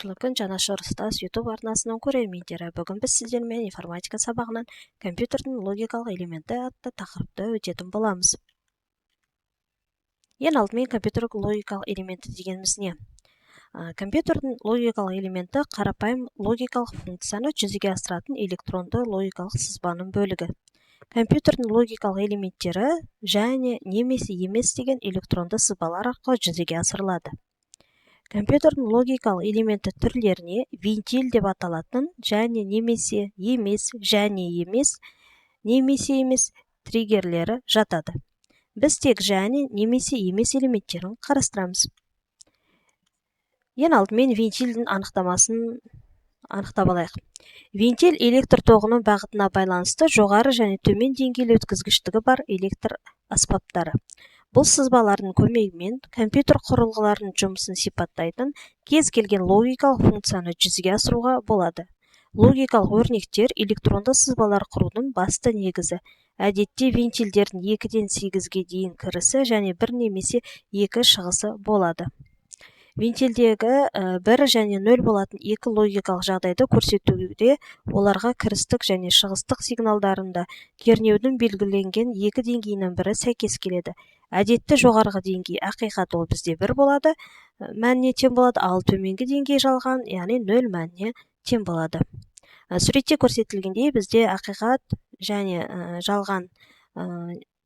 Қайырлы күн, Жанашыр ұстаз YouTube арнасының көрермендері. Бүгін біз сіздермен информатика сабағынан компьютердің логикалық элементі атты тақырыпты өтетін боламыз. Ең алдымен компьютерлік логикалық элементі дегеніміз не? Компьютердің логикалық элементі қарапайым логикалық функцияны жүзеге асыратын электронды логикалық сызбаның бөлігі. Компьютердің логикалық элементтері және немесе емес деген электронды сызбалар арқылы жүзеге асырылады. Компьютердің логикалық элементі түрлеріне вентиль деп аталатын және немесе емес, немесе емес триггерлері жатады. Біз тек және немесе емес элементтерін қарастырамыз. Ең алдымен вентильдің анықтамасын анықтап алайық. Вентиль электр тоғының бағытына байланысты жоғары және төмен деңгейлі өткізгіштігі бар электр аспаптары. Бұл сызбалардың көмегімен компьютер құрылғыларының жұмысын сипаттайтын кез келген логикалық функцияны жүзеге асыруға болады. Логикалық өрнектер электронды сызбалар құрудың басты негізі. Әдетте вентильдердің 2-ден 8-ге дейін кірісі және 1 немесе 2 шығысы болады. Вентильдегі 1 және 0 болатын екі логикалық жағдайды көрсетуде оларға кірістік және шығыстық сигналдарында кернеудің белгіленген 2 деңгейінің бірі сәйкес келеді. Әдетті жоғарғы деңгей ақиқат ол бізде 1 болады, мәніне тең болады, ал төменгі деңгей жалған, яғни 0 мәніне тең болады. Суретте көрсетілгендей бізде ақиқат және жалған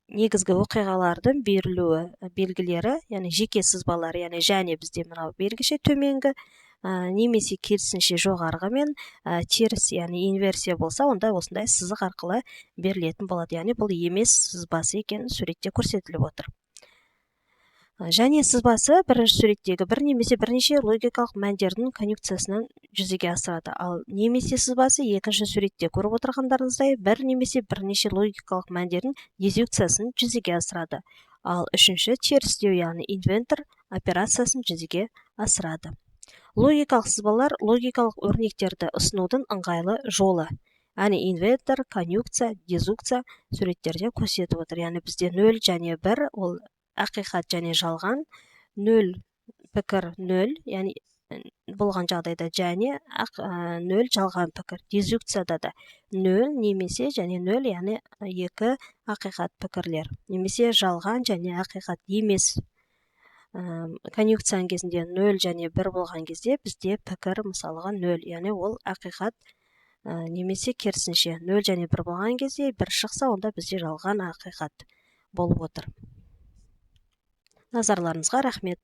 негізгі оқиғалардың берілуі белгілері, яғни жеке сызбалар, яғни және бізде мынау белгіше төменгі, немесе керісінше жоғарғы мен теріс, яғни инверсия болса, онда осындай сызық арқылы берілетін болады. Яғни бұл емес сызбасы екен суретте көрсетіліп отыр. Және сызбасы бірінші суреттегі бір немесе бірнеше логикалық мәндердің конъюнкциясынан жүзеге асырады. Ал немесе сызбасы екінші суретте көріп отырғандарыңыздай бір немесе бірнеше логикалық мәндердің дезюнкциясын жүзеге асырады. Ал үшінші терістеу, яғни инвертор операциясын жүзеге асырады. Логикалық сызбалар логикалық өрнектерді ұсынудың ыңғайлы жолы. Яғни инвертор, конъюнкция, дезюнкция суреттерде көрсетіп отыр. Яғни бізде 0 және 1 ол ақиқат және жалған, 0 пікір 0, яғни болған жағдайда және 0 жалған пікір. Дезюнкцияда да 0 немесе және 0, яғни 2 ақиқат пікірлер. Немесе жалған және ақиқат емес. Конъюнкцияның кезінде 0 және 1 болған кезде бізде пікір мысалға 0, яғни ол ақиқат, немесе керісінше 0 және 1 болған кезде 1 шықса, онда бізде жалған ақиқат болып отыр. Назарларыңызға рахмет.